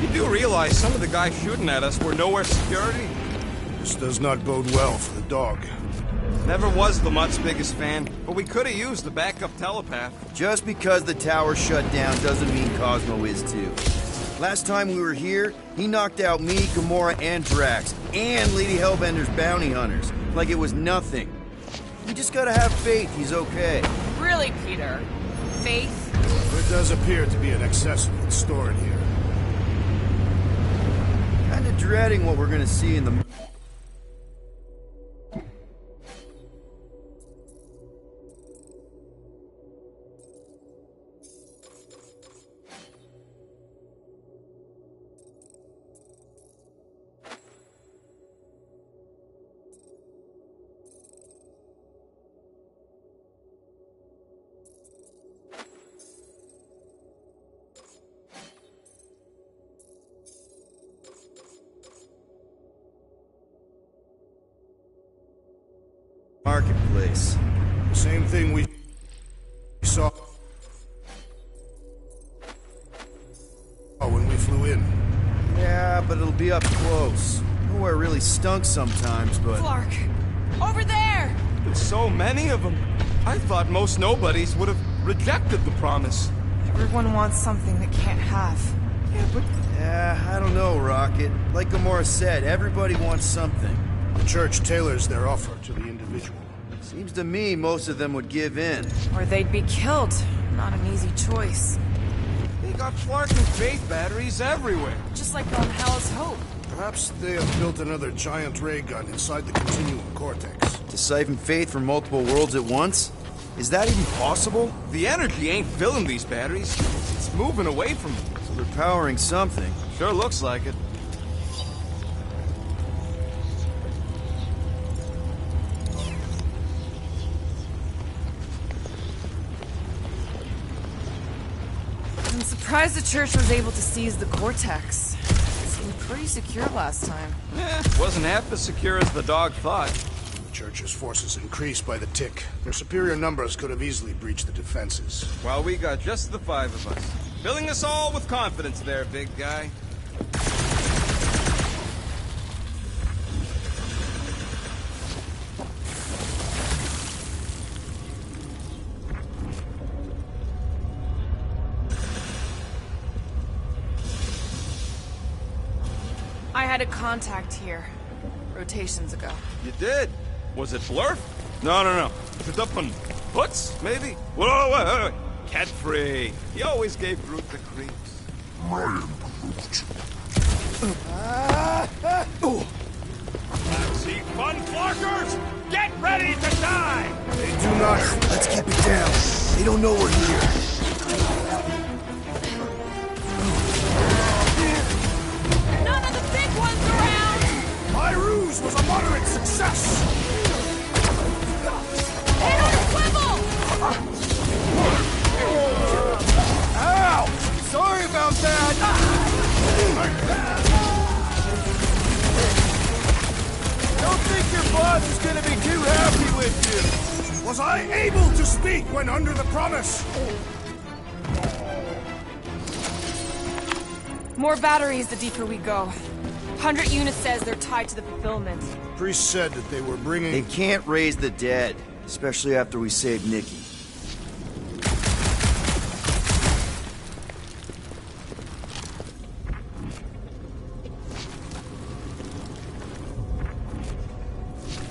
You do realize some of the guys shooting at us were nowhere security? This does not bode well for the dog. Never was Lamott's biggest fan, but we could have used the backup telepath. Just because the tower shut down doesn't mean Cosmo is too. Last time we were here, he knocked out me, Gamora, and Drax, and Lady Hellbender's bounty hunters, like it was nothing. We just gotta have faith he's okay. Really, Peter? Faith? There does appear to be an accessory stored here. Kinda dreading what we're gonna see in the... marketplace. Same thing we saw when we flew in. Yeah, but it'll be up close. Nowhere really stunk sometimes, but... Clark! Over there! There's so many of them. I thought most nobodies would have rejected the promise. Everyone wants something they can't have. Yeah, but... Yeah, I don't know, Rocket. Like Gamora said, everybody wants something. The church tailors their offer to the individual. Seems to me most of them would give in. Or they'd be killed. Not an easy choice. They got Clark and Faith batteries everywhere. Just like on Hell's Hope. Perhaps they have built another giant ray gun inside the Continuum Cortex. To siphon Faith from multiple worlds at once? Is that even possible? The energy ain't filling these batteries. It's moving away from them. So they're powering something. Sure looks like it. I'm surprised the church was able to seize the Cortex. It seemed pretty secure last time. Wasn't half as secure as the dog thought. The church's forces increased by the tick. Their superior numbers could have easily breached the defenses. Well, we got just the 5 of us. Filling us all with confidence there, big guy. I had a contact here. Rotations ago. You did? Was it Blurf? No. Tadupun. Putz, maybe? Wait. Cat free. He always gave Groot the creeps. Nazi fun flarkers! Get ready to die! They do not. Let's keep it down. They don't know we're here. None of the big ones around! My ruse was a moderate success! Hit on the swivel! Ow! Sorry about that! Don't think your boss is gonna be too happy with you. Was I able to speak when under the promise? More batteries the deeper we go. 100 units says they're tied to the fulfillment. Priest said that they were bringing... They can't raise the dead, especially after we saved Nikki.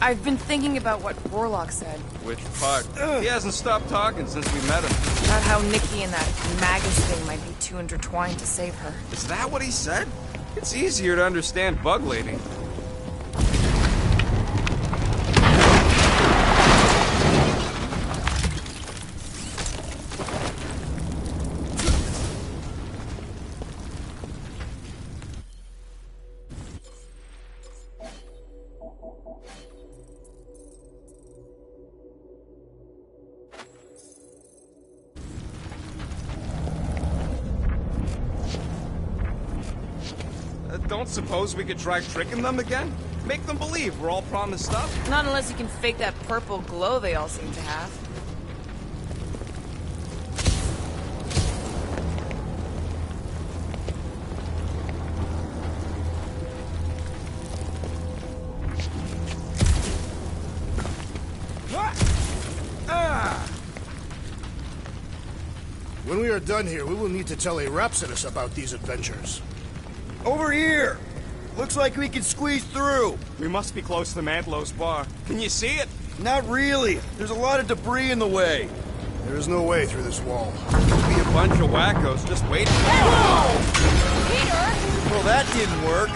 I've been thinking about what Warlock said. Which part? He hasn't stopped talking since we met him. About how Nikki and that Magus thing might be too intertwined to save her. Is that what he said? It's easier to understand Bug Lady. Don't suppose we could try tricking them again? Make them believe we're all promised stuff? Not unless you can fake that purple glow they all seem to have. are done here, we will need to tell a Rhapsodus about these adventures. Over here! Looks like we can squeeze through. We must be close to Mantlo's bar. Can you see it? Not really. There's a lot of debris in the way. There is no way through this wall. There'll be a bunch of wackos just waiting. Peter! Well, that didn't work.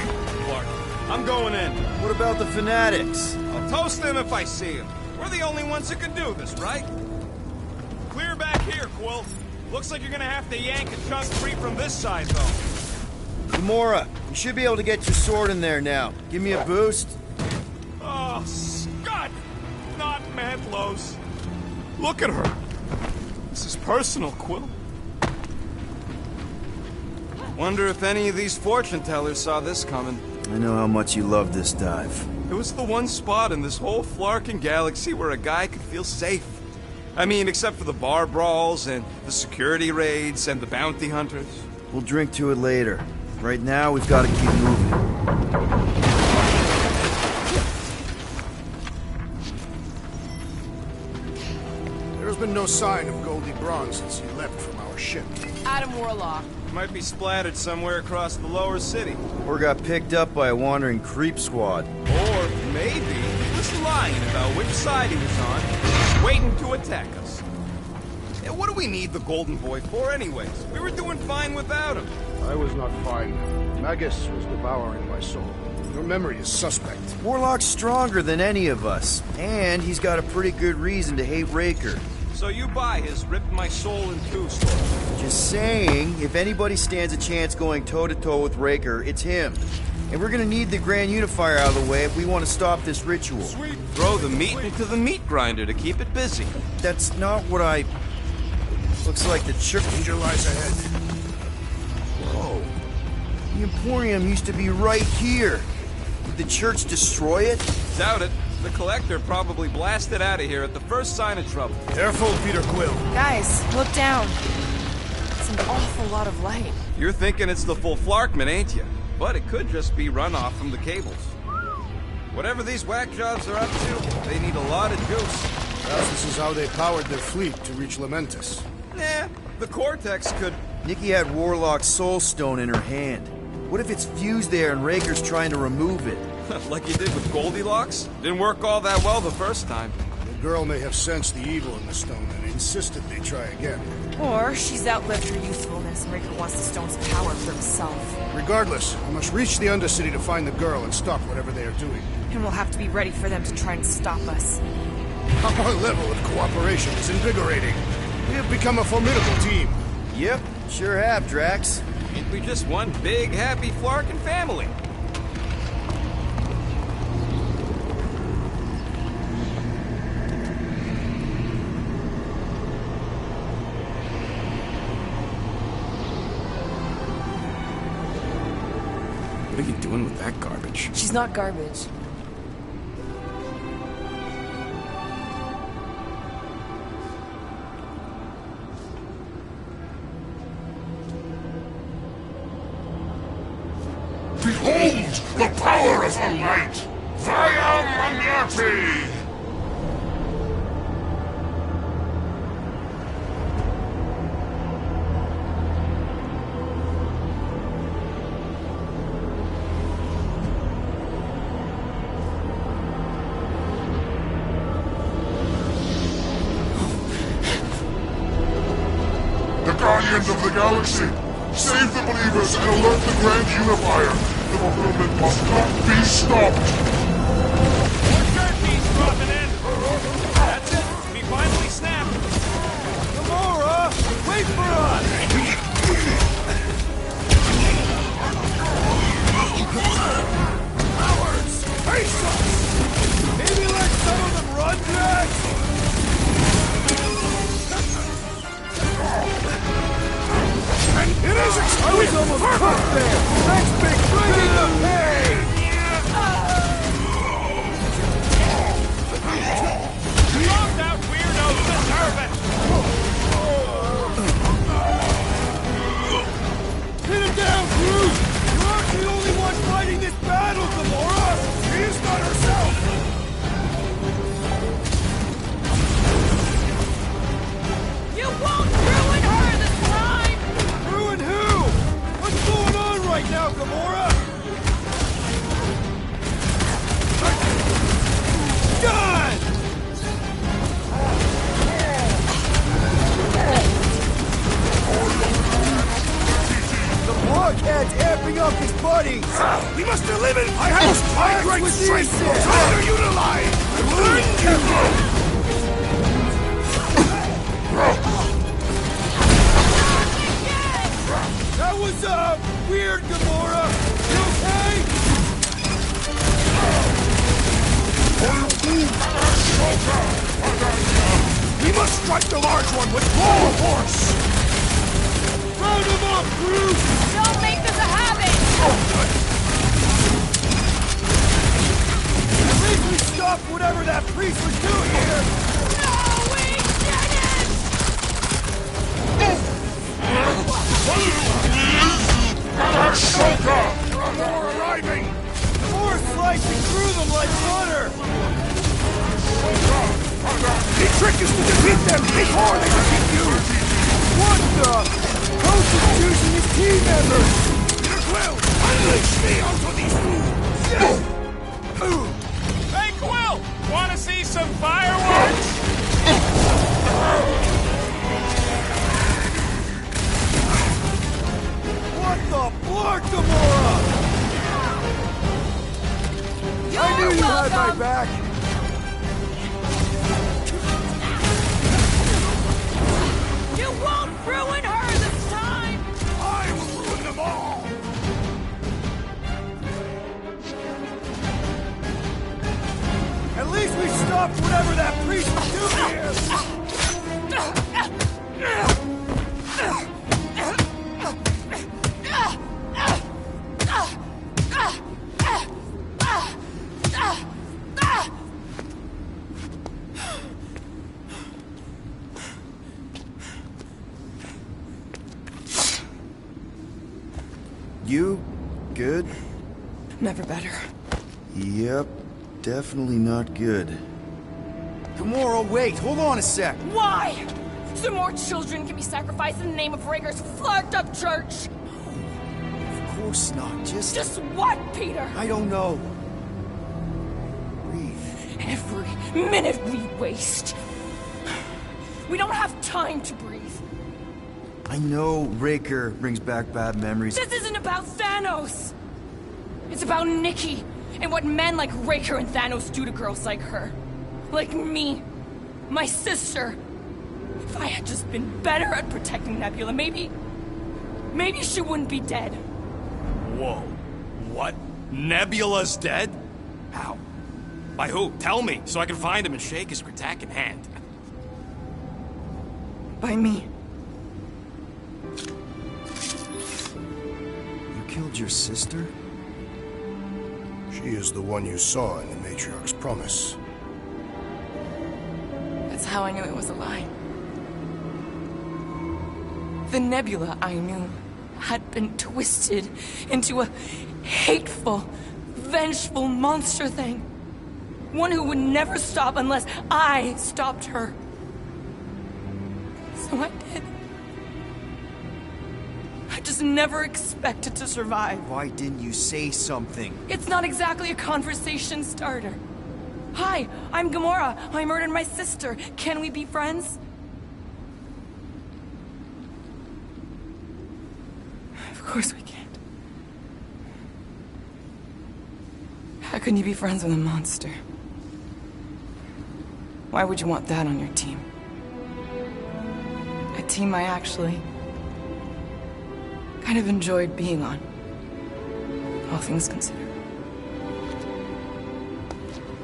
Clark, I'm going in. What about the fanatics? I'll toast them if I see them. We're the only ones who can do this, right? Clear back here, Quill. Looks like you're gonna have to yank a chunk free from this side, though. Gamora, you should be able to get your sword in there now. Give me a boost. Oh, Scott! Not Mantlo's. Look at her. This is personal, Quill. Wonder if any of these fortune tellers saw this coming. I know how much you love this dive. It was the one spot in this whole Flarkin galaxy where a guy could feel safe. I mean, except for the bar brawls and the security raids and the bounty hunters. We'll drink to it later. Right now, we've got to keep moving. There's been no sign of Goldie Braun since he left from our ship. Adam Warlock. Might be splattered somewhere across the lower city. Or got picked up by a wandering creep squad. Or maybe he was lying about which side he was on, just waiting to attack us. And what do we need the Golden Boy for anyways? We were doing fine without him. I was not fine. Magus was devouring my soul. Your memory is suspect. Warlock's stronger than any of us. And he's got a pretty good reason to hate Raker. So you buy his ripped my soul in two story. Just saying, if anybody stands a chance going toe-to-toe with Raker, it's him. And we're gonna need the Grand Unifier out of the way if we want to stop this ritual. Sweet. Throw the meat into the meat grinder to keep it busy. That's not what I... Looks like the church... Danger lies ahead. Whoa. The Emporium used to be right here. Did the church destroy it? Doubt it. The Collector probably blasted out of here at the first sign of trouble. Careful, Peter Quill. Guys, look down. It's an awful lot of light. You're thinking it's the full Flarkman, ain't you? But it could just be runoff from the cables. Whatever these whack jobs are up to, they need a lot of juice. Perhaps this is how they powered their fleet to reach Lamentus. Nah, the Cortex could... Nikki had Warlock's soul stone in her hand. What if it's fused there and Raker's trying to remove it? like he did with Goldilocks? Didn't work all that well the first time. The girl may have sensed the evil in the stone and insisted they try again. Or she's outlived her usefulness and Raker wants the stone's power for himself. Regardless, we must reach the Undercity to find the girl and stop whatever they are doing. And we'll have to be ready for them to try and stop us. Our level of cooperation is invigorating. We have become a formidable team. Yep, sure have, Drax. Ain't we just one big, happy Flarkin family? What are you doing with that garbage? She's not garbage. Behold the power of the light! Via Magnati! The Guardians of the Galaxy! Save the believers and alert the Grand Unifier! The movement must not be stopped! Turkey's dropping in! That's it! We finally snapped! Gamora! Wait for us! Cowards! Face us! Maybe let some of them run, Drax! And it is exquisite! Perfect there! Next big bringing the pain! Dropped out weirdos deserve it! Hit him down, Groot! You aren't the only one fighting this battle, Gamora! She is not herself! You won't ruin her this time! blockhead's amping up his buddies! We must eliminate... I have my great strength underutilized! That was, weird, Gamora! You okay? We must strike the large one with full force! Round him up, Groot! Don't make this a habit! At least we stopped whatever that priest was doing here! No, we didn't! More arriving! More slicing through them like butter! The trick is to defeat them before they defeat you! What the? Coach is choosing his team members! Peter Quill, unleash me onto these fools! Hey, Quill! Wanna see some fireworks? What the blark, Gamora? I knew you had my back! You won't ruin her this time! I will ruin them all! At least we stopped whatever that priest was doing here! You? Good? Never better. Yep. Definitely not good. Gamora, wait! Hold on a sec! Why? So more children can be sacrificed in the name of Raker's flagged up church! Of course not, Just what, Peter? I don't know. Breathe. Every minute we waste. We don't have time to breathe. I know Raker brings back bad memories. This isn't about Thanos! It's about Nikki, and what men like Raker and Thanos do to girls like her. Like me. My sister. If I had just been better at protecting Nebula, maybe she wouldn't be dead. Whoa. What? Nebula's dead? How? By who? Tell me, so I can find him and shake his Kratak in hand. By me. You killed your sister? She is the one you saw in the Matriarch's promise. That's how I knew it was a lie. The Nebula I knew had been twisted into a hateful, vengeful monster thing. One who would never stop unless I stopped her. So I did. I just never expected to survive. Why didn't you say something? It's not exactly a conversation starter. Hi, I'm Gamora. I murdered my sister. Can we be friends? Of course we can't. How can you be friends with a monster? Why would you want that on your team? A team I actually kind of enjoyed being on. All things considered.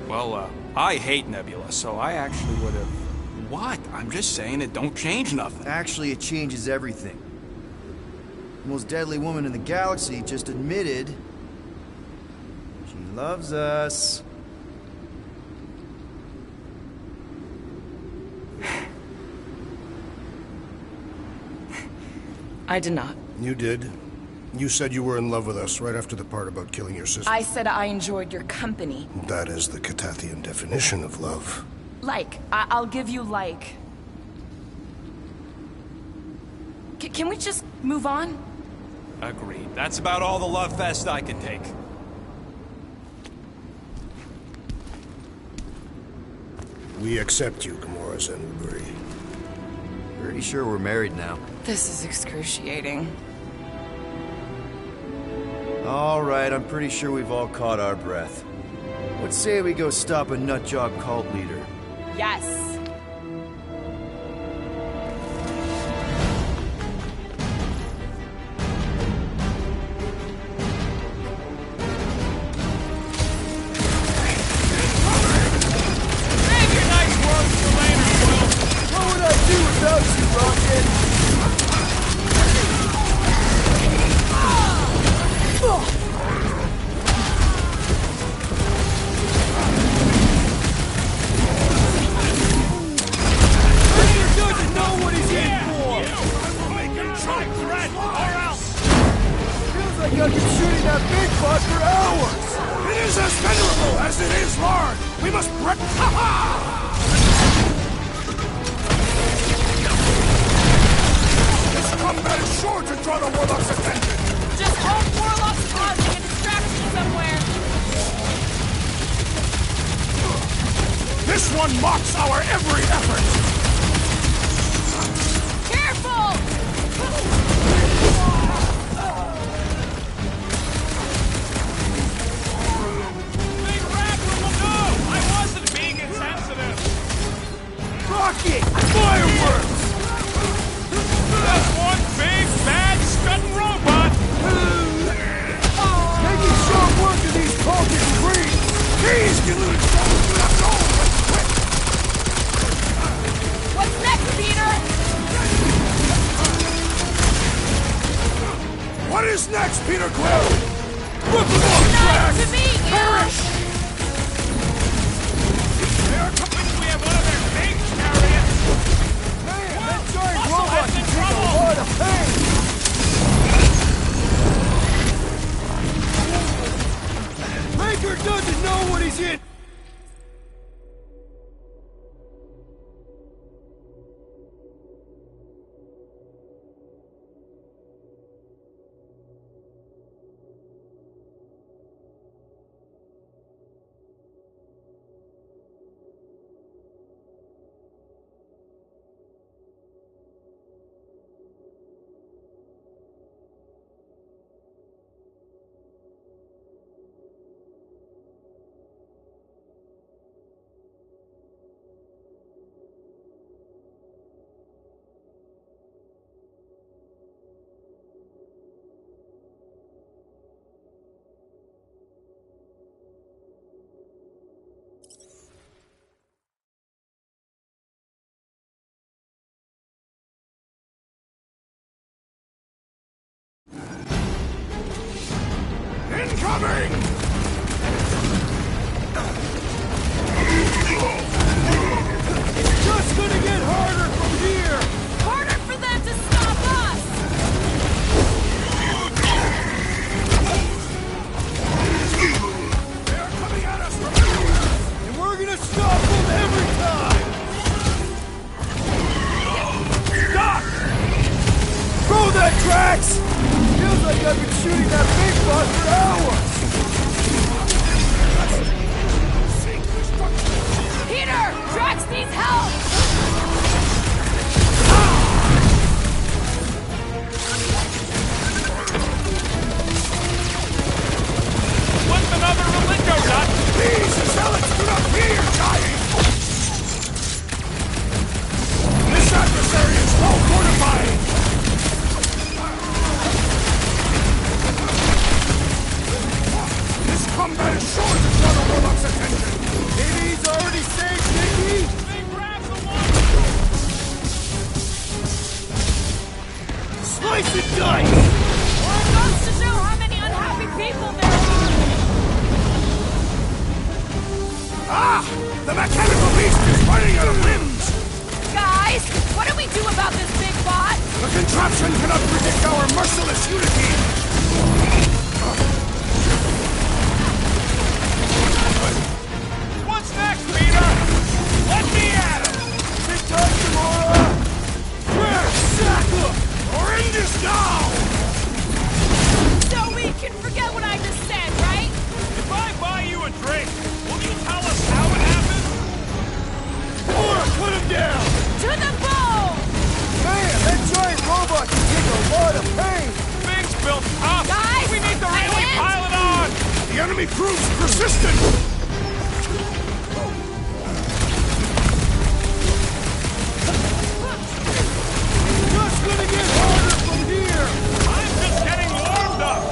Well, I hate Nebula, so I actually would have... What? I'm just saying it don't change nothing. Actually, it changes everything. The most deadly woman in the galaxy just admitted she loves us. I did not. You did. You said you were in love with us right after the part about killing your sister. I said I enjoyed your company. That is the Catathian definition of love. Like. I'll give you like. Can we just move on? Agreed. That's about all the love fest I can take. We accept you, Gamora Zenwaburi. Pretty sure we're married now. This is excruciating. All right, I'm pretty sure we've all caught our breath. Let's say we go stop a nutjob cult leader. Yes. Save your nice words for later, Will. What would I do without you, Rocket? I've been shooting that big bot for hours! It is as venerable as it is large! We must break— Ha-ha! This combat is sure to draw the Warlock's attention! Just hope Warlock's causing a distraction somewhere. This one mocks our every effort! Careful! Rocket! Fireworks! That's one big, bad, scudding robot! Making short work of these cultist creeps! These can lose souls without gold but quick! What's next, Peter? What is next, Peter Quill? Rip them off, Drax! To me, Perish! They're coming! We have one of their big chariots! Man, that giant robot can take a lot of pain! Raker doesn't know what he's in! Incoming! It's just gonna get harder from here! Harder for them to stop us! They're coming at us from everywhere! And we're gonna stop them every time! Stop! Throw that, Drax! Feels like I've been shooting that big bot for hours! Peter! Drax needs help! What's another Relingo nut? These zealots do not fear dying! This adversary is well fortified! This combat is sure to draw the Warlock's attention! Maybe he's already saved Nikki? They grab the one! Slice and dice! Well, it goes to show how many unhappy people there are! Ah! The mechanical beast is running out of limbs! Guys, what do we do about this big bot? The contraption cannot predict our merciless unity! What's next, Peter? Let me at him! Sit tight, Gamora! Where's Shaka? Or end this now! So we can forget what I just said, right? If I buy you a drink, will you tell us how it happened? Gamora, put him down! To the bone! Man, that giant robot can take a lot of pain! Things built tough! Guys, We need to a really hand enemy proves persistent! Just gonna get harder from here! I'm just getting warmed up!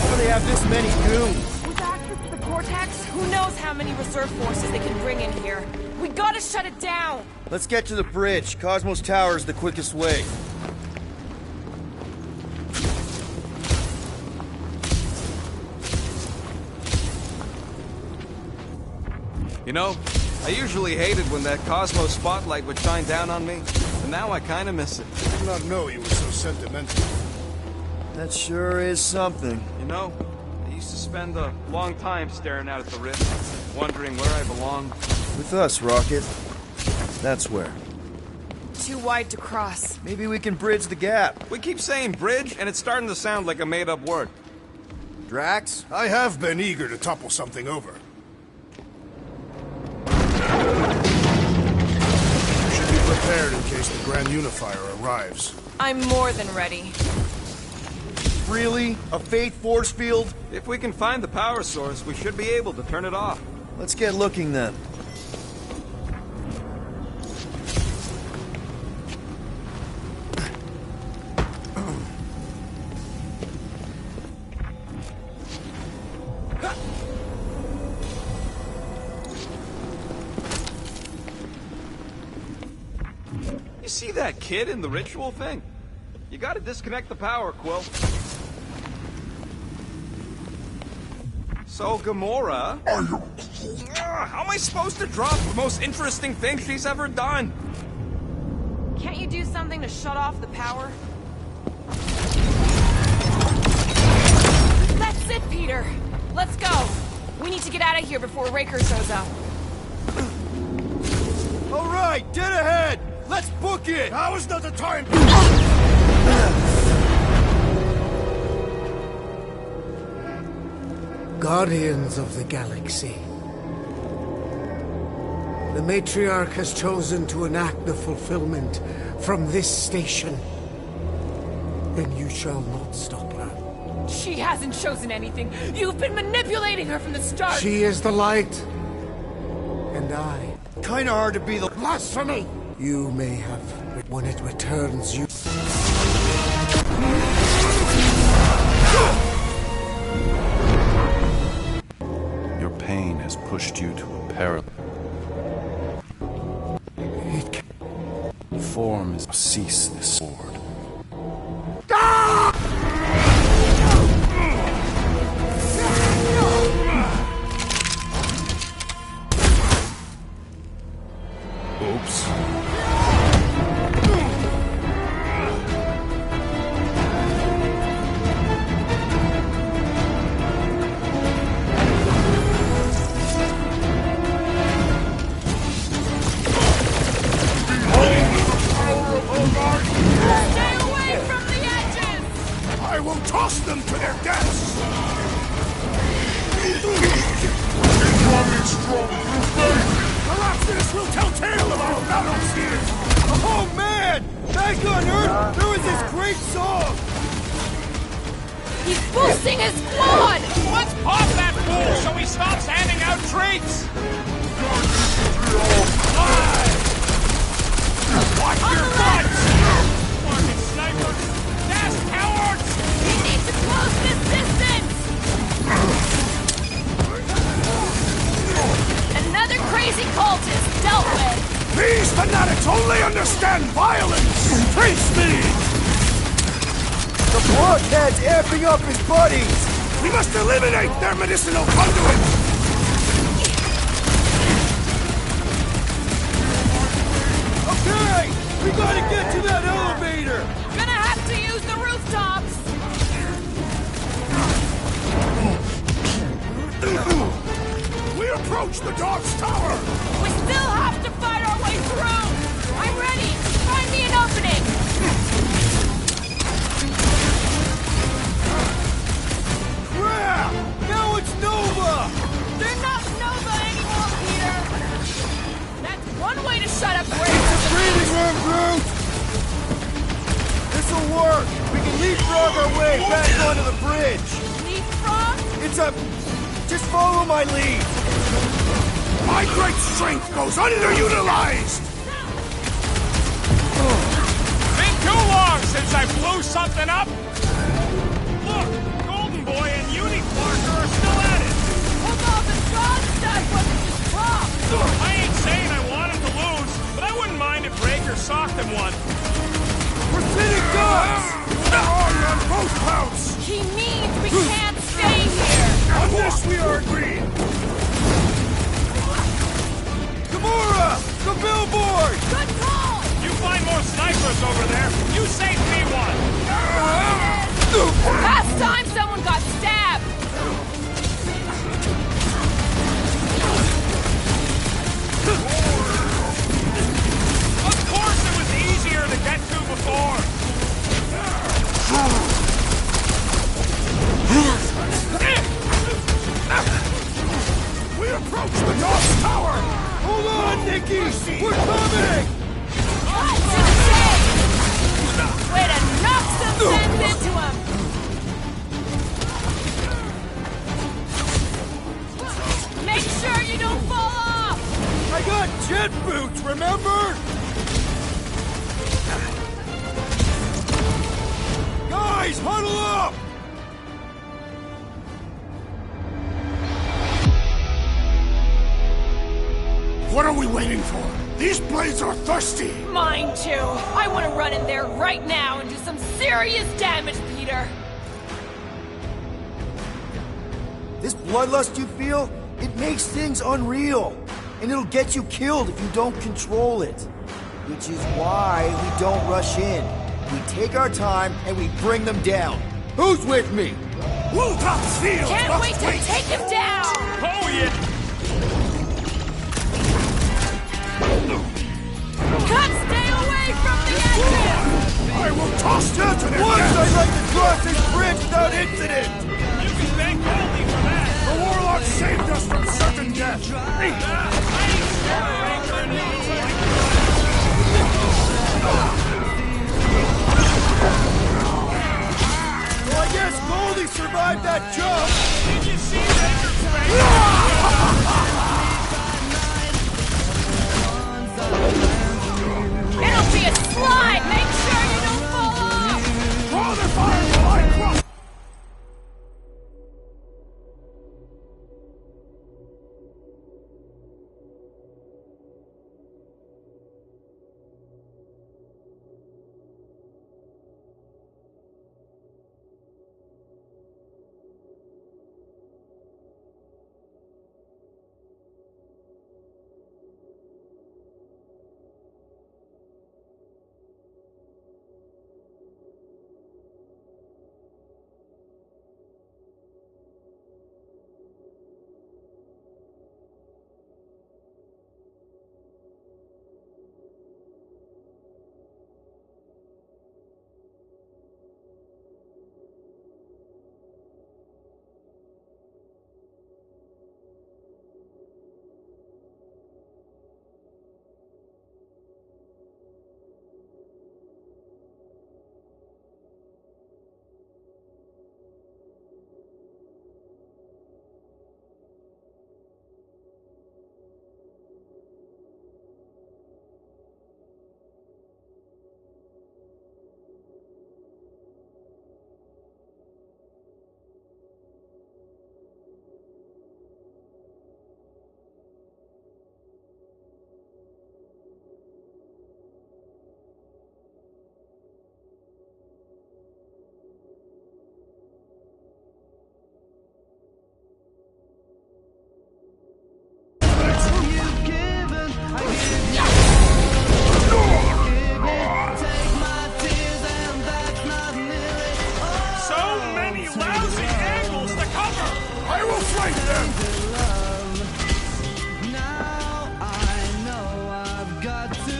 How do they have this many goons? With access to the Cortex, who knows how many reserve forces they can bring in here. We gotta shut it down! Let's get to the bridge. Cosmos Tower is the quickest way. You know, I usually hated when that Cosmo spotlight would shine down on me, and now I kinda miss it. I did not know you were so sentimental. That sure is something. You know, I used to spend a long time staring out at the rift, wondering where I belong. With us, Rocket. That's where. Too wide to cross. Maybe we can bridge the gap. We keep saying bridge, and it's starting to sound like a made-up word. Drax? I have been eager to topple something over. You should be prepared in case the Grand Unifier arrives. I'm more than ready. Really? A Fate force field? If we can find the power source, we should be able to turn it off. Let's get looking then. You see that kid in the ritual thing? You gotta disconnect the power, Quill. So, Gamora... how am I supposed to drop the most interesting thing she's ever done? Can't you do something to shut off the power? That's it, Peter! Let's go! We need to get out of here before Raker shows up. All right, dead ahead! Let's book it! Now is not the time! Guardians of the Galaxy. The Matriarch has chosen to enact the fulfillment from this station. And you shall not stop her. She hasn't chosen anything. You've been manipulating her from the start. She is the light. And I. Kinda hard to be the... Blasphemy! You may have, but when it returns, you... Your pain has pushed you to a peril. It can... Form is cease this sword. Oops. Stay away from the edges! I will toss them to their deaths! Becoming strong through faith! Perhaps this will tell tale of our battles here! Oh man! Back on Earth, there was this great song! He's boosting his squad! Let's pop that fool so he stops handing out treats! Watch On your the butts! Fucking snipers! Fast cowards! We need to close this distance! Another crazy cultist dealt with! These fanatics only understand violence! Face me! The blockhead's amping up his buddies! We must eliminate their medicinal conduit! Okay! We gotta get to that elevator! Gonna have to use the rooftops! We approach the Dog's Tower! We still have to fight our way through! I'm ready! Find me an opening! Crap! Now it's Nova! They're not Nova anymore, Peter! That's one way to shut up Raker! Breathing room, Groot! This'll work! We can leave Okay, back onto the bridge. Leave from? It's a... Just follow my lead. My great strength goes underutilized! Been too long since I blew something up! Look, Golden Boy and Uni-Parker are still at it! Hold on, the Johnstack wasn't just dropped! I ain't saying I wanted to lose, but I wouldn't mind if Raker socked him one. We're thinning guns! On both counts! He means we can't stay here! On this we are agreed! Gamora! The billboard! Good call! You find more snipers over there, you save me one! Last time someone got stabbed! Of course it was easier to get to before! We approach the North Tower! Hold on, Nikki! We're coming! Way to knock some sense into him! Make sure you don't fall off! I got jet boots, remember? Guys, huddle up! What are we waiting for? These blades are thirsty! Mine too! I want to run in there right now and do some serious damage, Peter! This bloodlust you feel, it makes things unreal. And it'll get you killed if you don't control it. Which is why we don't rush in. We take our time and we bring them down. Who's with me? Woltop's field! Can't wait to take him down! Oh yeah! Cut, stay away from the entrance! I will toss you to their Once death! I'd like to cross this bridge without incident! You can thank Goldie for that! The Warlock saved us from certain death! I ain't scared of Raker and Uni-Parker. Well, I guess Goldie survived that jump! Did you see Raker's face? It'll be a slide! Make sure you don't fall off! Draw the fire while I cross!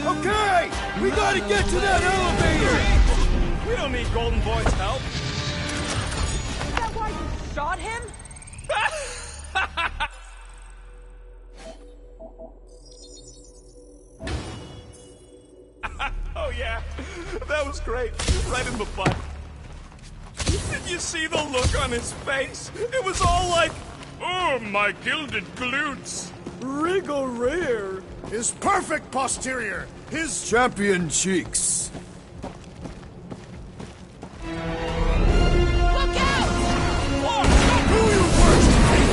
Okay! We gotta get to that elevator! We don't need Golden Boy's help. Is that why you shot him? Oh yeah, that was great. Right in the butt. Did you see the look on his face? It was all like, oh, my gilded glutes. Regal rear. His perfect posterior. His Champion cheeks. Look out! who you worst hate.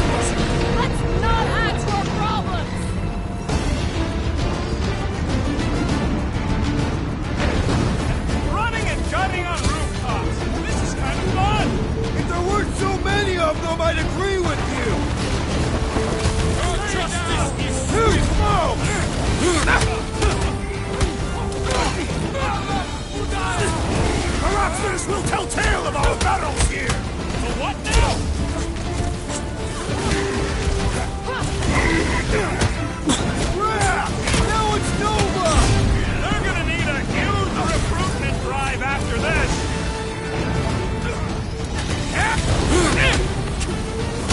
Let's not add to our problems! Running and gunning on rooftops. This is kind of fun. If there weren't so many of them, I'd agree with you. Justice is Too slow! Perhaps this will tell tale of our battles here. So what now? Now it's Nova! They're gonna need a huge recruitment drive after this.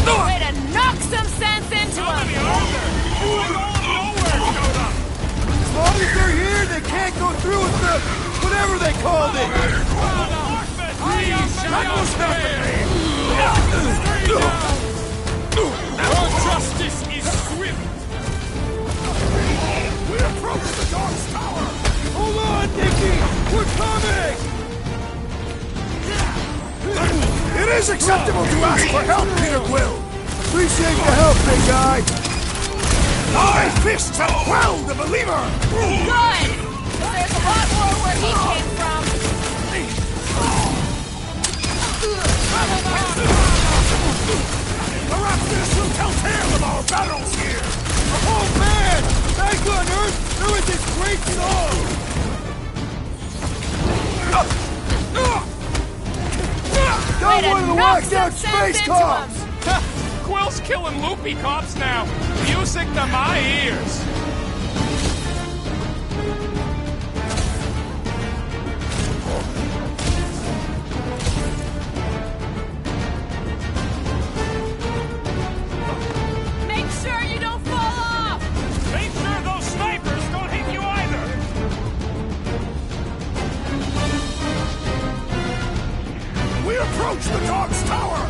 Way to knock some sense into How many him! are there? It's like all of nowhere showed up. As long as they're here, they can't go through with the... whatever they called it! Our justice is swift. We approach the Dark's Tower. Hold on, Nicky! We're coming! It is acceptable to ask for help, Peter Quill. Appreciate the help, big guy! My fists have quelled the believer. Good! There's a lot more where he came from. Perhaps this will tell tale of our battles here. Oh man! Back on Earth, there was this great song! Way Got to one of the knock locked out some space sense cops! into him! Quill's killing loopy cops now. Music to my ears. Make sure you don't fall off! Make sure those snipers don't hit you either. We approach the Dark's Tower.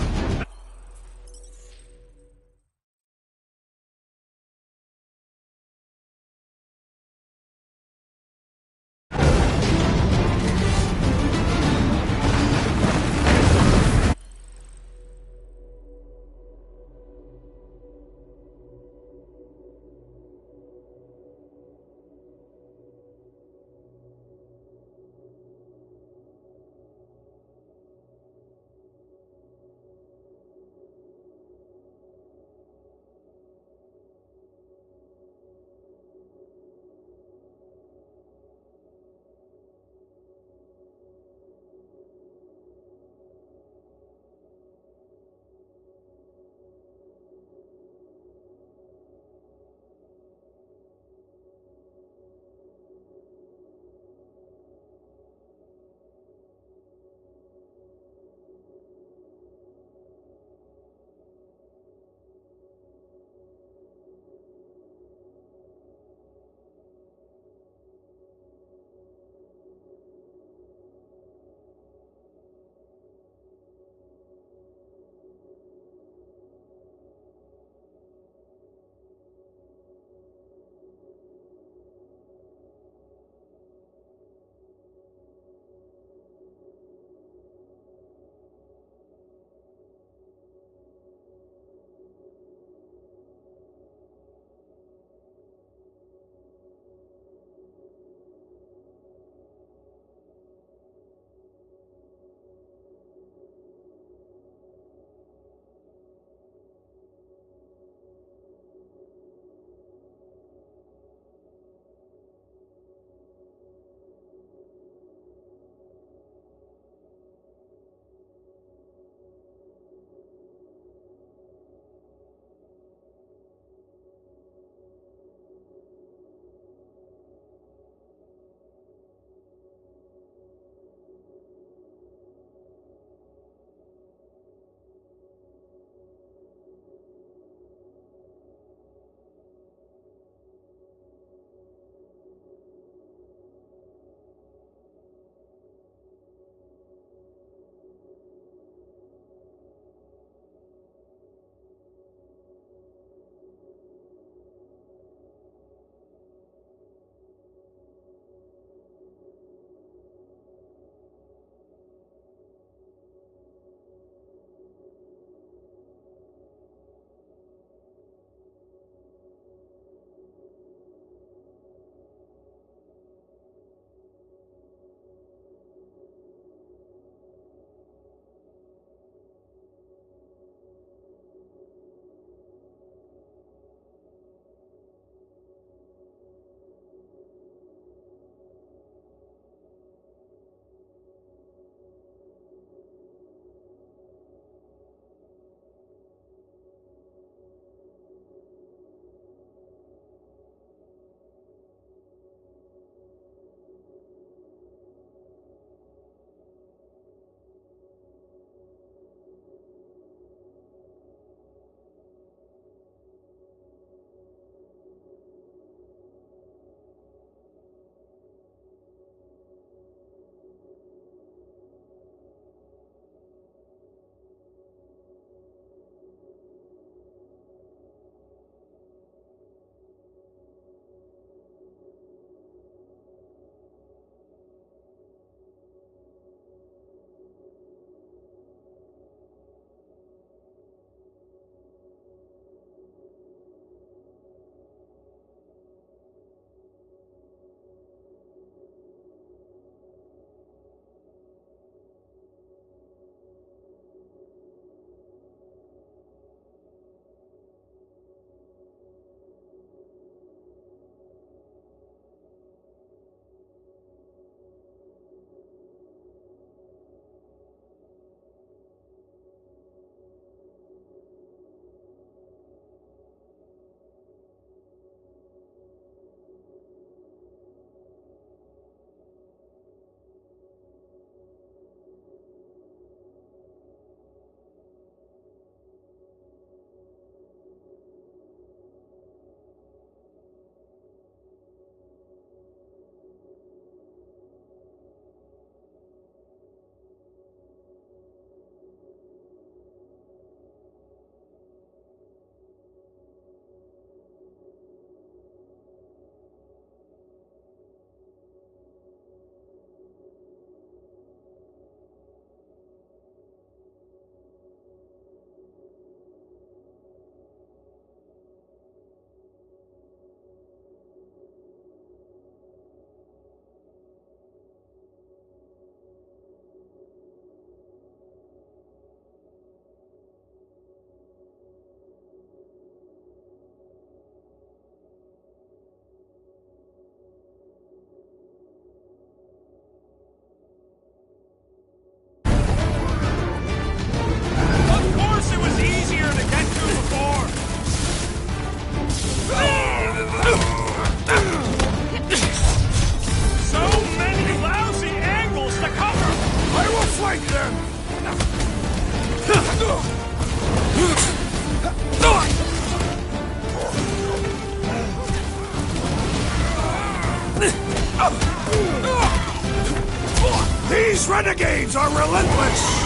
These renegades are relentless!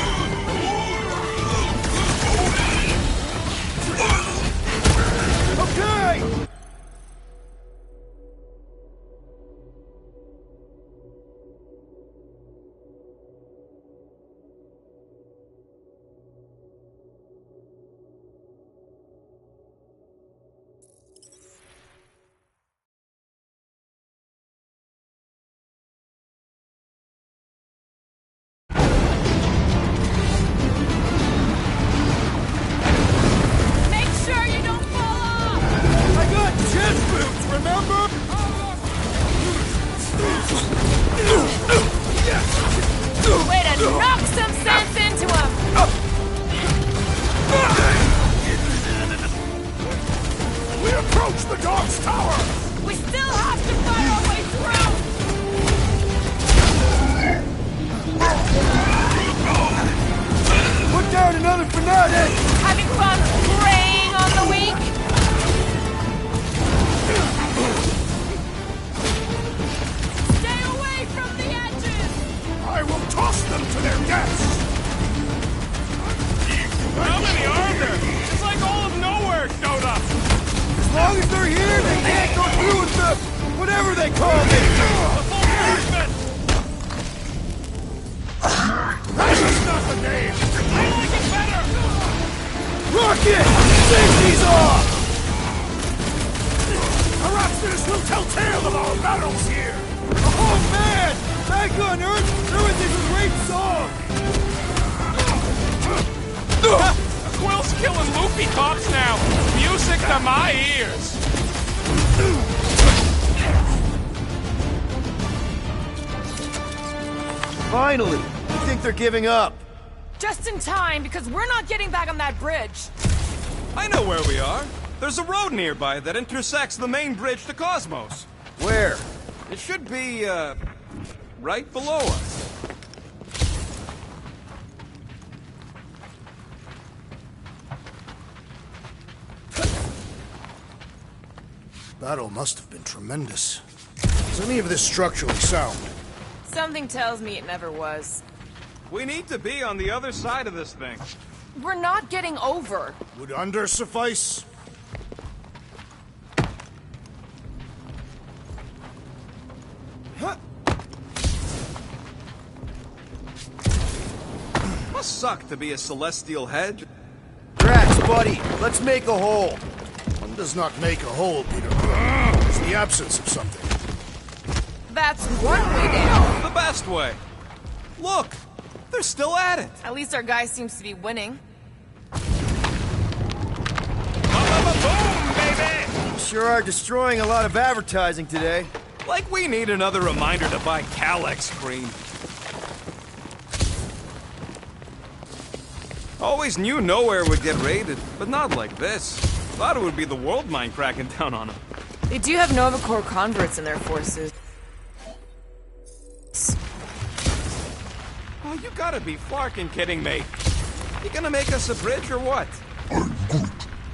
Okay! Way to knock some sense into him! We approach the dog's tower! We still have to fight our way through! Put down another fanatic! Having fun preying on the weak? Stay away from the edges! I will toss them to their deaths! How many are there? It's like all of nowhere showed up. As long as they're here, they can't go through with the... whatever they call me! The full movement. That's not the name! I like it better. Rocket! Safety's off! Erasmus will tell tale of our battles here! Oh man! Back on Earth, there was this great song! Quill's killing loopy tops now. Music to my ears. Finally! You think they're giving up? Just in time, because we're not getting back on that bridge. I know where we are. There's a road nearby that intersects the main bridge to Cosmos. Where? It should be, right below us. Battle must have been tremendous. Is any of this structurally sound? Something tells me it never was. We need to be on the other side of this thing. We're not getting over. Would under suffice? Must suck to be a celestial head. Drax, buddy, let's make a hole. One does not make a hole, Peter. It's the absence of something. That's one way down. The best way. Look, they're still at it. At least our guy seems to be winning. Boom, baby! Sure are destroying a lot of advertising today. Like we need another reminder to buy Calyx cream. Always knew nowhere would get raided, but not like this. Thought it would be the world mind cracking down on them. They do have Nova Corps converts in their forces. Oh, you gotta be flarkin' kidding me. You gonna make us a bridge or what?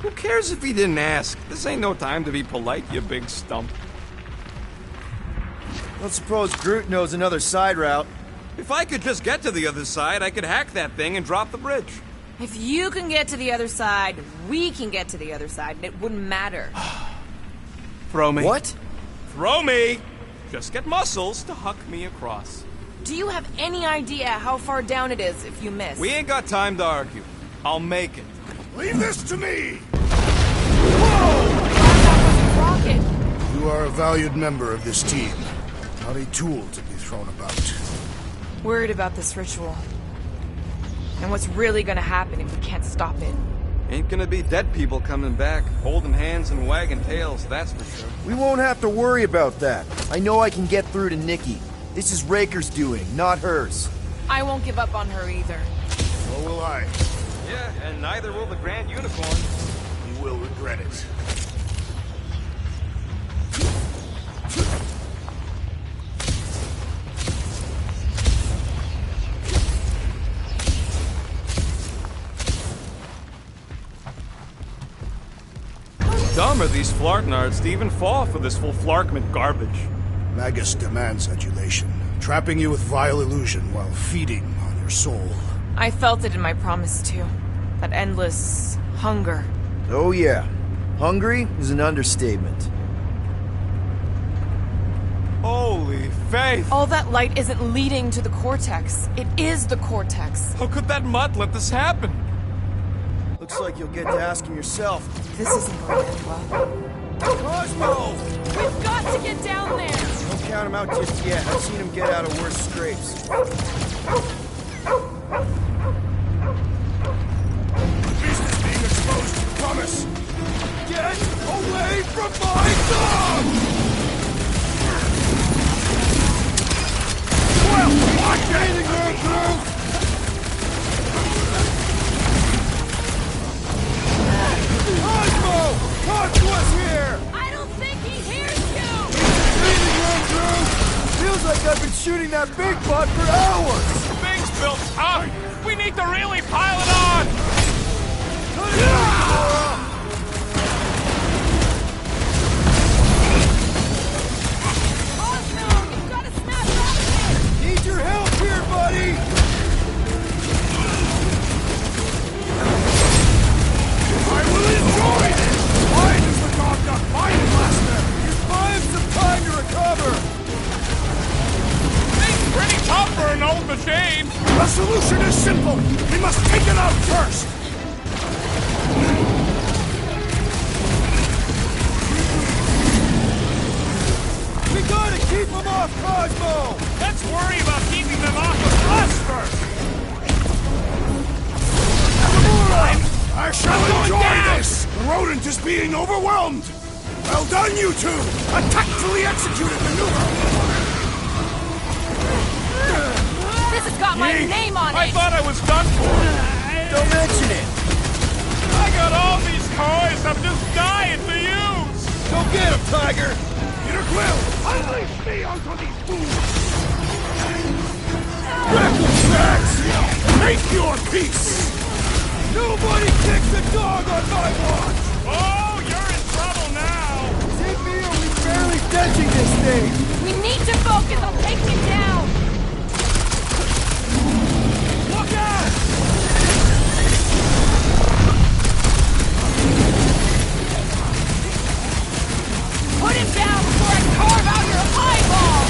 Who cares if he didn't ask? This ain't no time to be polite, you big stump. Don't suppose Groot knows another side route. If I could just get to the other side, I could hack that thing and drop the bridge. If you can get to the other side, we can get to the other side, and it wouldn't matter. Throw me. What? Throw me! Just get muscles to huck me across. Do you have any idea how far down it is if you miss? We ain't got time to argue. I'll make it. Leave this to me! Rocket! You are a valued member of this team. Not a tool to be thrown about. Worried about this ritual. And what's really gonna happen if we can't stop it? Ain't gonna be dead people coming back, holding hands and wagging tails, that's for sure. We won't have to worry about that. I know I can get through to Nikki. This is Raker's doing, not hers. I won't give up on her either. So will I. Yeah, and neither will the Grand Unicorn. You will regret it. Dumb are these Flarknards to even fall for this full Flarkment garbage. Magus demands adulation. trapping you with vile illusion while feeding on your soul. I felt it in my promise too. That endless hunger. Oh yeah. Hungry is an understatement. Holy faith! All that light isn't leading to the Cortex. It is the Cortex. How could that mutt let this happen? Looks like you'll get to asking yourself. This isn't going to end well. Cosmo! We've got to get down there! Don't count him out just yet. I've seen him get out of worse scrapes. Business being exposed, promise! Get away from my dog! Well, I'm getting her through! Cosmo! Talk to us here! I don't think he hears you! Breathing her through! Feels like I've been shooting that big butt for hours! Things built up! We need to really pile it on! Cut it out! Cosmo, you've got to snap out of it! Need your help here, buddy! I will enjoy this! Why does the dog not find Blaster? Buy him some time to recover! Things pretty tough for an old machine! The solution is simple! We must take it out first! We gotta keep him off Cosmo! Let's worry about keeping them off of us first! I shall enjoy this! The rodent is being overwhelmed! Well done, you two! A tactfully executed maneuver! This has got my name on I it! thought I was done for! Don't mention it! I got all these toys I'm just dying to use! Go get him, Tiger! Peter Quill, unleash me onto these fools! Rackle tracks! Make your peace! Nobody kicks a dog on my watch! Oh, you're in trouble now! Take me or we barely dodging this thing! We need to focus on taking it down! Look out! Put him down before I carve out your eyeball!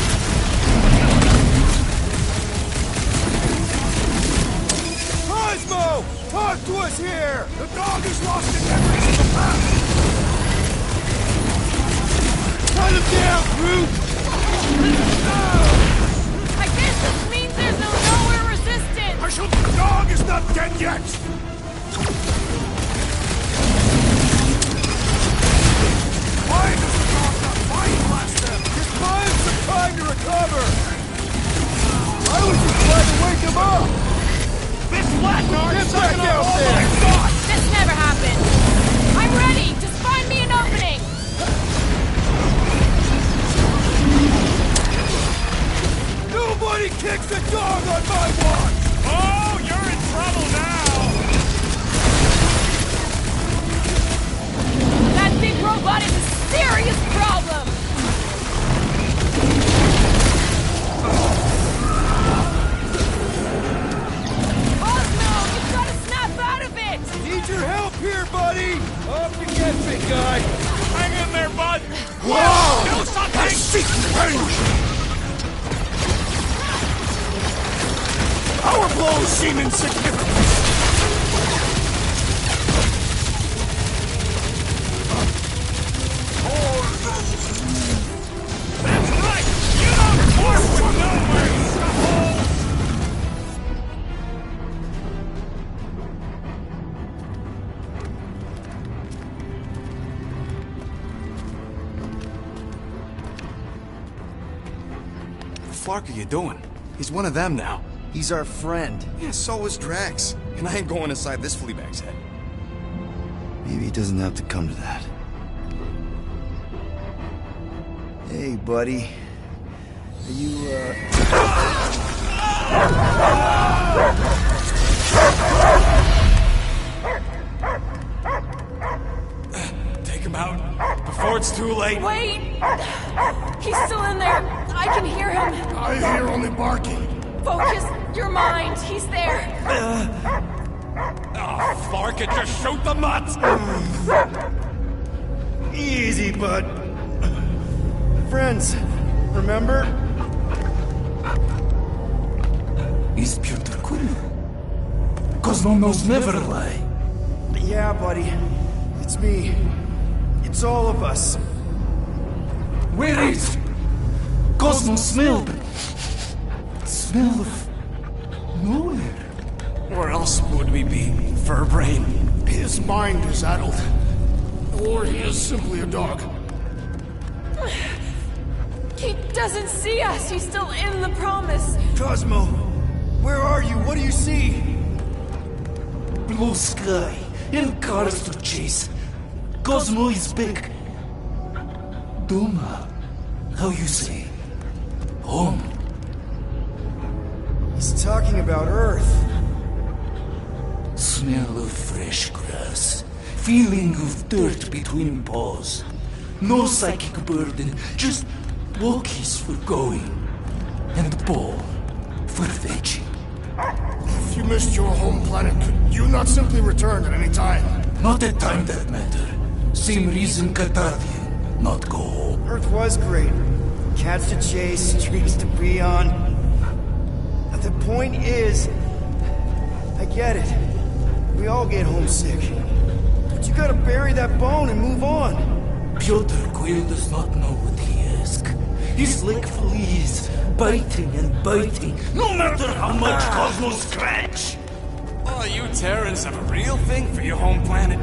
Cosmo! Talk to us here! The dog is lost in memories of the past! Cut him down, Groot! I guess this means there's no nowhere resistance! Marshal, the dog is not dead yet! Why does the dog not find Blaster? Just buy him some time to recover! I was just trying to wake him up! This Blackguard is back out there! This never happened! I'm ready! Just find me an opening! Nobody kicks a dog on my watch! Oh, you're in trouble now! That big robot is a serious problem! Cosmo, you've got to snap out of it! Need your help here, buddy! Up you get, big guy! Hang in there, bud! Whoa! Do something! I seek revenge! Our blows seem insignificant! That's right! You don't work with nowhere, you What the fuck are you doing? He's one of them now. He's our friend. Yeah, so is Drax. And I ain't going inside this fleabag's head. Maybe it doesn't have to come to that. Hey, buddy. Are you, Take him out before it's too late. Wait! He's still in there! I can hear him! I hear only barking. Focus your mind. He's there. Oh, fuck it, just shoot the nuts! Easy, bud. Friends, remember? Is Peter Quill? Cosmo knows never lie. Yeah, buddy. It's me. It's all of us. Where is Cosmo smelled? Smell of nowhere. Where else would we be, Furbrain? His mind is addled. Or he is simply a dog. He doesn't see us. He's still in the promise. Cosmo, where are you? What do you see? Blue sky and cars to chase. Cosmo is back. Doma, how you say? Home. He's talking about Earth. Smell of fresh grass. Feeling of dirt between paws. No psychic burden, just walkies for going. And ball for fetching. If you missed your home planet, could you not simply return at any time? Not a time that matter. Same reason Catardian not go home. Earth was great. Cats to chase, streets to be on. But the point is, I get it. We all get homesick. But you gotta bury that bone and move on. Piotr Quill does not know what he asks. He's like fleas, biting and biting, no matter how much Cosmo scratch. Oh, you Terrans have a real thing for your home planet.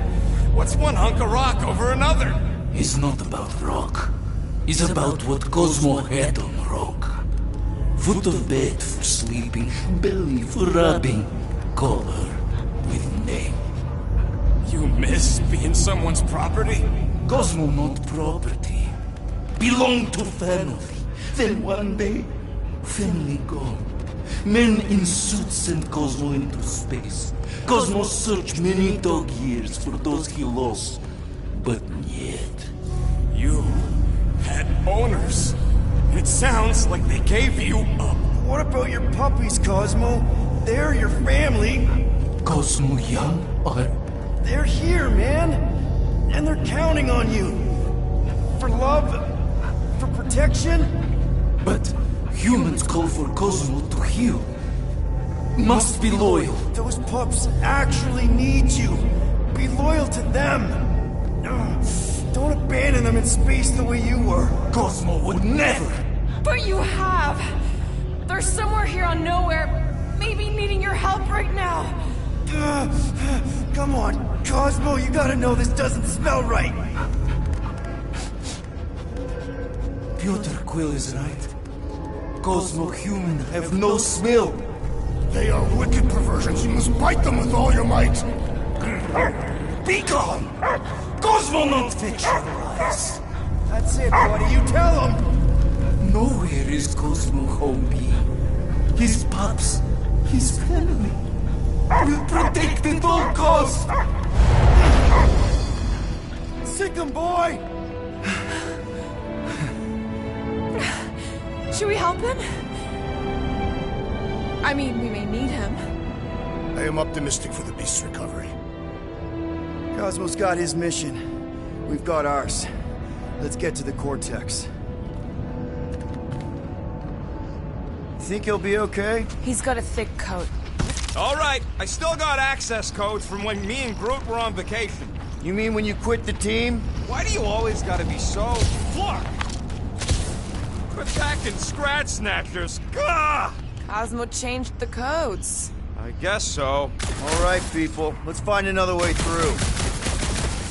What's one hunk of rock over another? It's not about rock. It's about what Cosmo had on rock. Foot of bed for sleeping, belly for rubbing, color with name. You miss being someone's property? Cosmo not property. Belong to family. Then one day, family gone. Men in suits sent Cosmo into space. Cosmo searched many dog years for those he lost. But yet... You had owners. It sounds like they gave you up. What about your puppies, Cosmo? They're your family. Cosmo young or... They're here, man. And they're counting on you. For love, for protection. But humans call for Cosmo to heal. Must be loyal. Those pups actually need you. Be loyal to them. Don't abandon them in space the way you were. Cosmo would never. But you have. They're somewhere here on Nowhere, maybe needing your help right now. Come on, Cosmo, you gotta know this doesn't smell right. Piotr Quill is right. Cosmo human have no smell. They are wicked perversions. You must bite them with all your might. Be gone! Cosmo not fetch your lies. That's it, buddy. You tell him. Nowhere is Cosmo home be. His pups, his family, will protect at all costs. Sick him, boy. Should we help him? I mean, we may need him. I am optimistic for the beast's recovery. Cosmo's got his mission. We've got ours. Let's get to the Cortex. Think he'll be okay? He's got a thick coat. All right, I still got access codes from when me and Groot were on vacation. You mean when you quit the team? Why do you always gotta be so... Look! Attacking Scratch Snatchers! Gah! Cosmo changed the codes. I guess so. All right, people. Let's find another way through.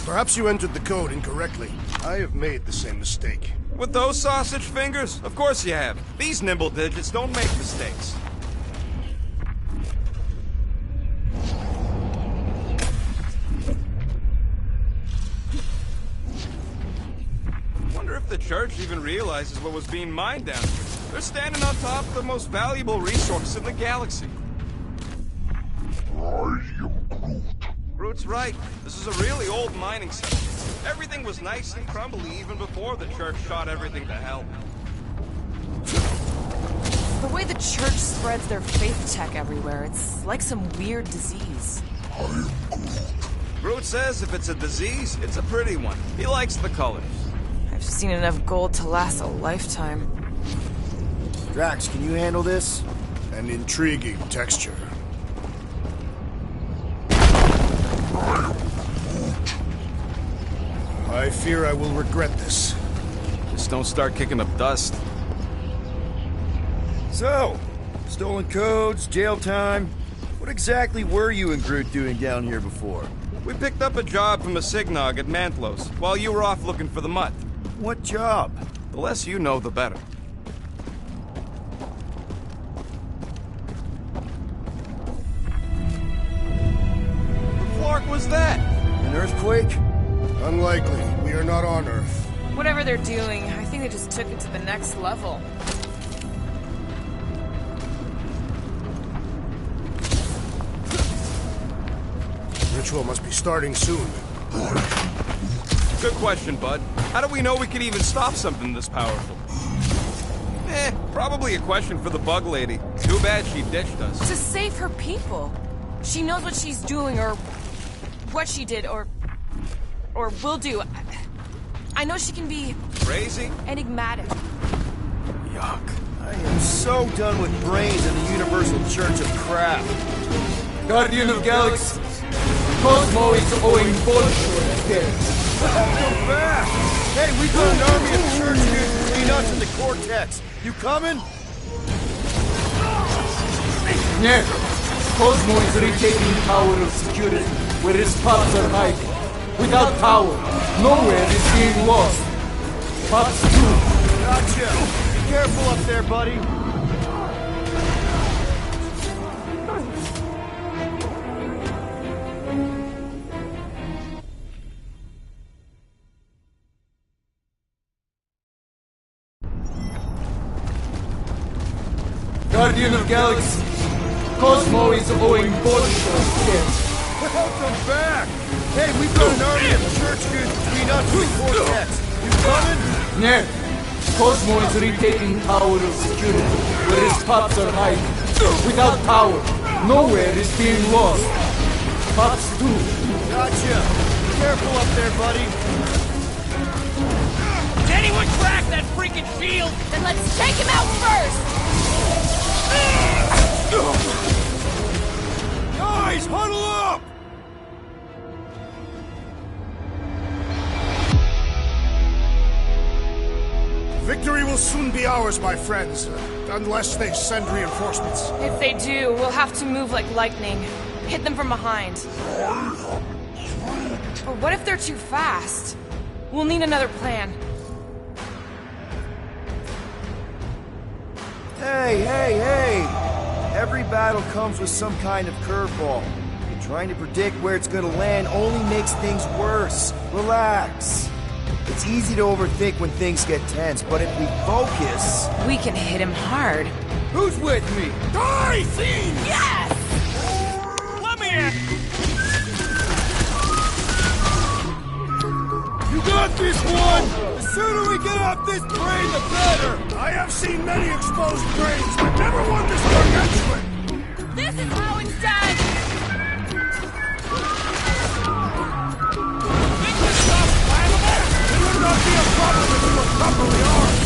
Perhaps you entered the code incorrectly. I have made the same mistake. With those sausage fingers? Of course you have. These nimble digits don't make mistakes. Wonder if the church even realizes what was being mined down here. They're standing on top of the most valuable resource in the galaxy. I am Groot. Groot's right. This is a really old mining settlement. Everything was nice and crumbly even before the church shot everything to hell. The way the church spreads their faith tech everywhere, it's like some weird disease. Groot says if it's a disease, it's a pretty one. He likes the colors. I've seen enough gold to last a lifetime. Drax, can you handle this? An intriguing texture. I fear I will regret this. Just don't start kicking up dust. So, stolen codes, jail time. What exactly were you and Groot doing down here before? We picked up a job from a Signog at Mantlos, while you were off looking for the mutt. What job? The less you know, the better. What flark was that? An earthquake? Unlikely. We are not on Earth. Whatever they're doing, I think they just took it to the next level. Ritual must be starting soon. Good question, bud. How do we know we could even stop something this powerful? Probably a question for the bug lady. Too bad she ditched us. To save her people. She knows what she's doing, or what she did, or will do. I know she can be... crazy? Enigmatic. Yuck. I am so done with brains and the Universal Church of Crap. Guardian of Galaxies. Cosmo is owing bullshit again. Go back! Hey, we got an army of church dudes between us and the Cortex. You coming? Yeah. Cosmo is retaking power of security where his pups are hiding. Without power, nowhere is being lost. Pups too. Gotcha. Be careful up there, buddy. Guardian of Galaxies. Cosmo is owing bullshit again. Welcome back! Hey, we've got an army of church dudes between us and the Cortex. You coming? Yeah. Cosmo is retaking power of security where his pups are hiding. Without power, nowhere is being lost. Pups too. Gotcha. Be careful up there, buddy. Did anyone crack that freaking shield? Then let's take him out first! Guys, huddle up! Victory will soon be ours, my friends, unless they send reinforcements. If they do, we'll have to move like lightning. Hit them from behind. But what if they're too fast? We'll need another plan. Hey! Every battle comes with some kind of curveball. And trying to predict where it's gonna land only makes things worse. Relax. It's easy to overthink when things get tense, but if we focus... We can hit him hard. Who's with me? Die, Fiend! Yes! Let me in! You got this one! The sooner we get off this train, the better! I have seen many exposed trains, but never one this gargantuan! This is how it's done! Think this stuff's flammable? It would not be a problem if you were properly armed!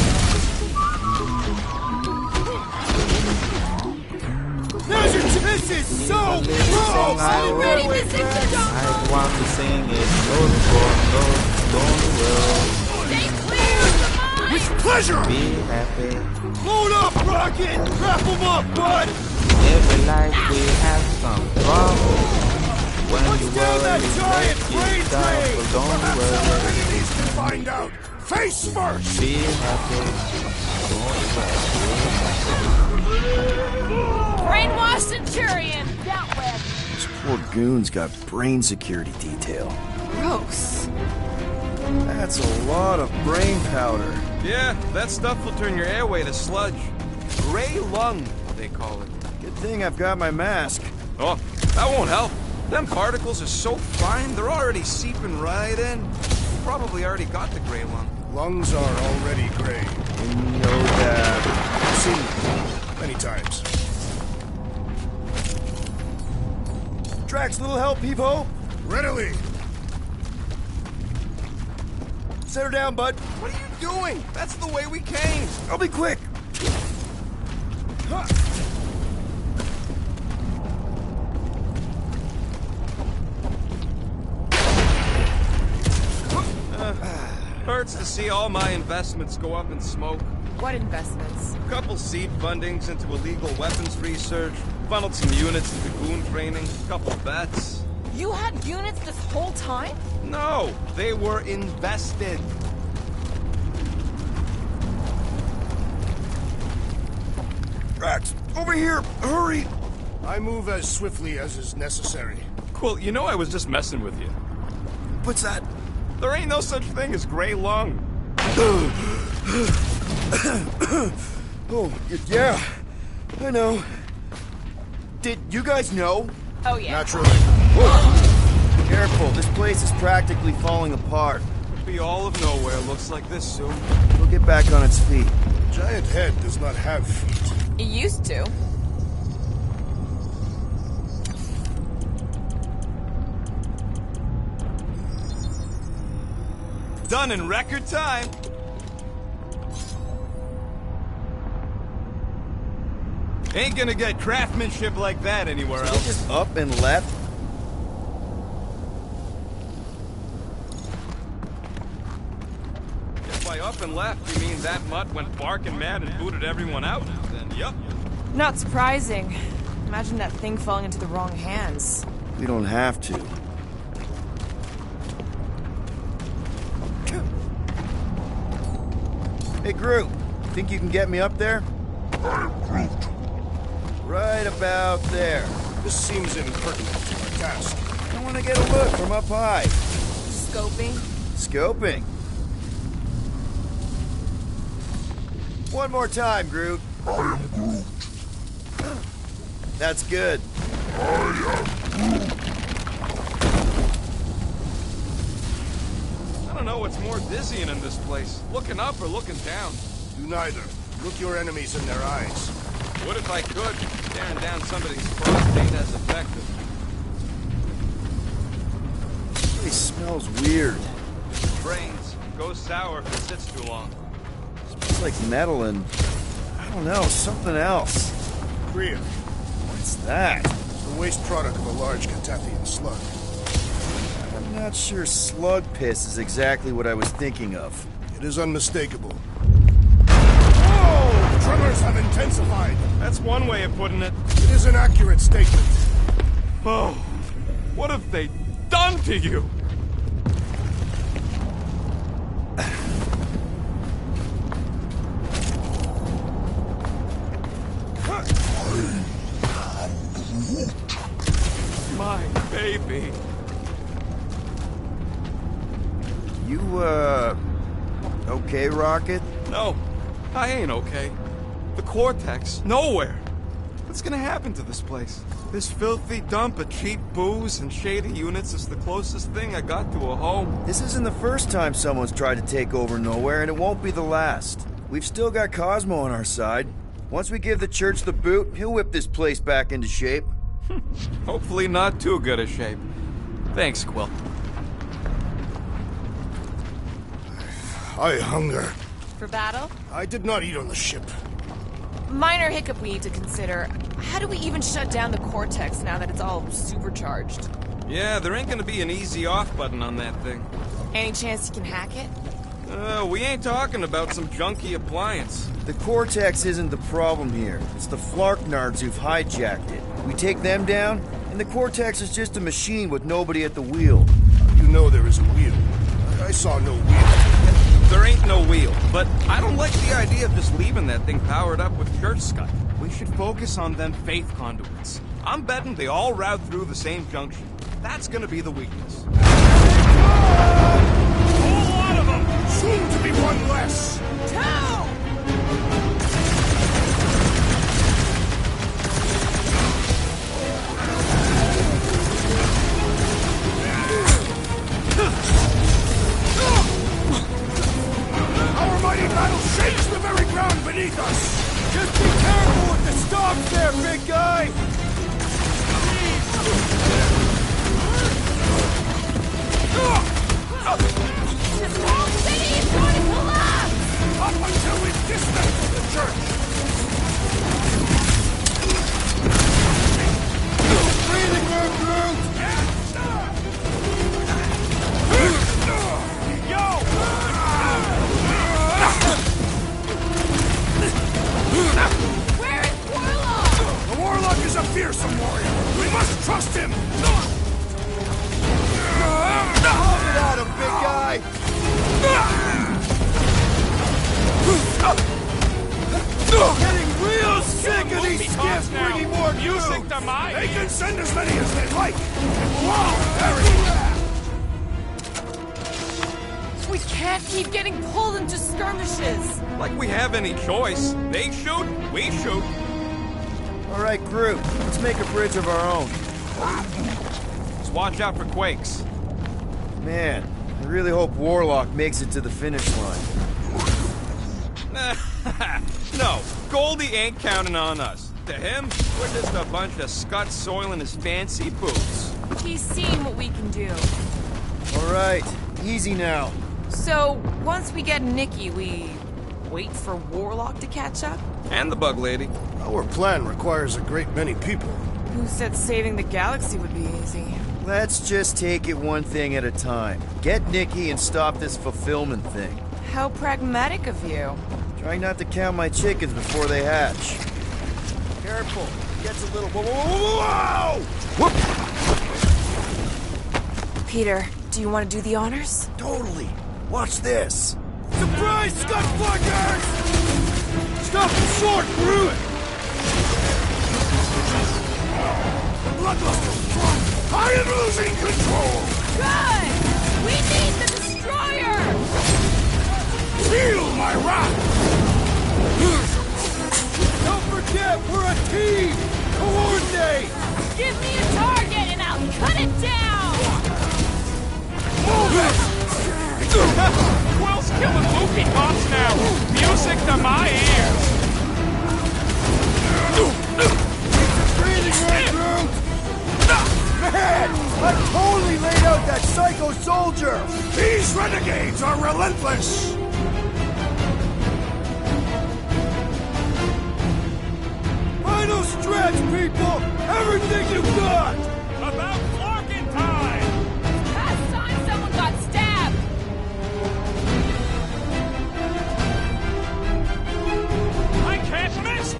This is so close! Ready, this is I want to sing it, don't world. Stay clear of the mine! With pleasure! Be happy. Load up, Rocket! Wrap them up, bud! Every life we have some trouble. When Push you down that worry, giant let brain it down, train! so don't Perhaps worry. our enemies can find out! Face first! Be happy. Brainwash Centurion! That way! This poor goon's got brain security detail. Gross. That's a lot of brain powder. Yeah, that stuff will turn your airway to sludge. Gray lung, they call it. Good thing I've got my mask. Oh, that won't help. Them particles are so fine, they're already seeping right in. You probably already got the gray lung. Lungs are already gray. And you know that... See, Many times. Drax, little help, Peepo? Readily. Set her down, bud. What are you doing? That's the way we came. I'll be quick. Hurts to see all my investments go up in smoke. What investments? Couple seed fundings into illegal weapons research, funneled some units into goon training, couple bets. You had units this whole time? No, they were invested. Drax, over here! Hurry! I move as swiftly as is necessary. Cool, you know I was just messing with you. What's that? There ain't no such thing as gray lung. Oh, yeah. I know. Did you guys know? Oh, yeah. Naturally. Whoa. Careful, this place is practically falling apart. It'll be all of nowhere looks like this soon. It'll get back on its feet. Giant head does not have feet. It used to. Done in record time. Ain't gonna get craftsmanship like that anywhere else. Just up and left? If by up and left you mean that mutt went barking mad and booted everyone out, then yup. Not surprising. Imagine that thing falling into the wrong hands. We don't have to. Hey, Groot. Think you can get me up there? I am Groot. Right about there. This seems impertinent to our task. I want to get a look from up high. Scoping? Scoping. One more time, Groot. I am Groot. That's good. I don't know what's more dizzying in this place. Looking up or looking down. Do neither. Look your enemies in their eyes. What if I could? Staring down somebody's frost ain't as effective. It smells weird. Brains. Goes sour if it sits too long. Smells like metal and... I don't know, something else. Kriya. What's that? It's the waste product of a large Catathian slug. I'm not sure slug piss is exactly what I was thinking of. It is unmistakable. Whoa! The tremors have intensified. That's one way of putting it. It is an accurate statement. Oh, what have they done to you? My baby. You, okay, Rocket? No, I ain't okay. The Cortex, nowhere. What's gonna happen to this place? This filthy dump of cheap booze and shady units is the closest thing I got to a home. This isn't the first time someone's tried to take over Nowhere, and it won't be the last. We've still got Cosmo on our side. Once we give the church the boot, he'll whip this place back into shape. Hopefully not too good a shape. Thanks, Quill. I hunger. For battle? I did not eat on the ship. Minor hiccup we need to consider. How do we even shut down the Cortex now that it's all supercharged? Yeah, there ain't gonna be an easy off button on that thing. Any chance you can hack it? We ain't talking about some junky appliance. The Cortex isn't the problem here. It's the Flarknards who've hijacked it. We take them down, and the Cortex is just a machine with nobody at the wheel. You know there is a wheel. I saw no wheel. There ain't no wheel, but I don't like the idea of just leaving that thing powered up with church scut. We should focus on them faith conduits. I'm betting they all route through the same junction. That's gonna be the weakness. Soon to be one less! Our mighty battle shakes the very ground beneath us! Just be careful with the Bust him! Pump it at him, big guy! Getting real sick of these skiffs bringing more Music dudes. to my They can ears. send as many as they like. We'll all bury that. We can't keep getting pulled into skirmishes. Like we have any choice. They shoot, we shoot. All right, group, let's make a bridge of our own. Just watch out for quakes. Man, I really hope Warlock makes it to the finish line. No, Goldie ain't counting on us. To him, we're just a bunch of scuts soiling his fancy boots. He's seen what we can do. All right, easy now. So, once we get Nikki, we wait for Warlock to catch up? And the bug lady. Our plan requires a great many people. Who said saving the galaxy would be easy? Let's just take it one thing at a time. Get Nikki and stop this fulfillment thing. How pragmatic of you. Try not to count my chickens before they hatch. Careful, it gets a little... Whoa! Peter, do you want to do the honors? Totally. Watch this. Surprise, Scud Fuckers! Stop him short, Groot! The Bloodluster's front! I am losing control! Good! We need the destroyer! Feel my wrath! Don't forget, we're a team! Coordinate! Give me a target and I'll cut it down! Move it! Quill's killing Mookie Pops now. Music to my ears. Breathing right through! Man! I totally laid out that psycho soldier! These renegades are relentless! Final stretch, people! Everything you got! About flocking time. Past time someone got stabbed! I can't miss.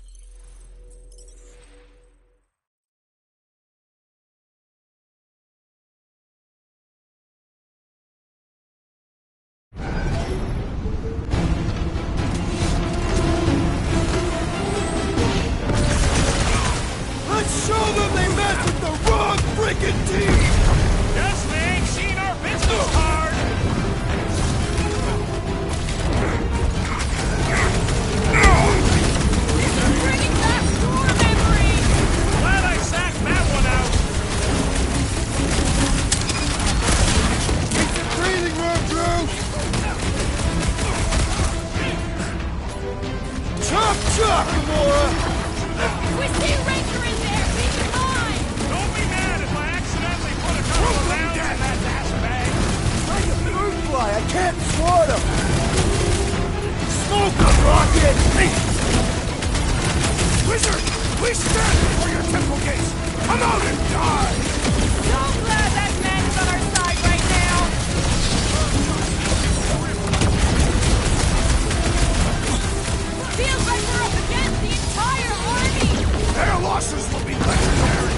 Let's show them they messed with the wrong freaking team! Guess they ain't seen our business card. Bringing back store memories! Glad I sacked that one out. Keep the breathing room, Drew! Chop, chop, Gamora! We see Ranger in there! Keep in mind! Don't be mad if I accidentally put a couple of rounds in that ass bag. Like a fruit fly, I can't swat him! Smoke him, Rocket! Wizard, please stand before your temple gates! Come out and die! So glad that man is on our side right now! Feels like we're up against the entire army! Their losses will be legendary!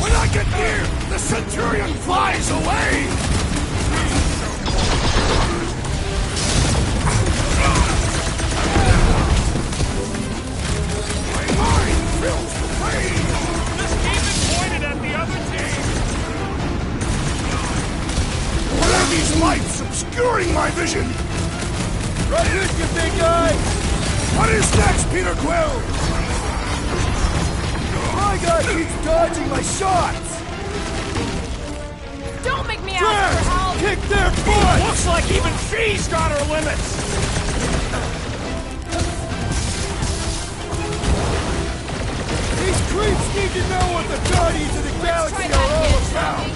When I get near, the Centurion flies away! My mind fills the flame! Just keep it pointed at the other team. What are these lights obscuring my vision? Right with you, big guy! What is next, Peter Quill? My guy keeps dodging my shots! Don't make me ask for help! Kick their butt! Looks like even she's got her limits. These creeps need to know what the Guardians of the Galaxy are all about!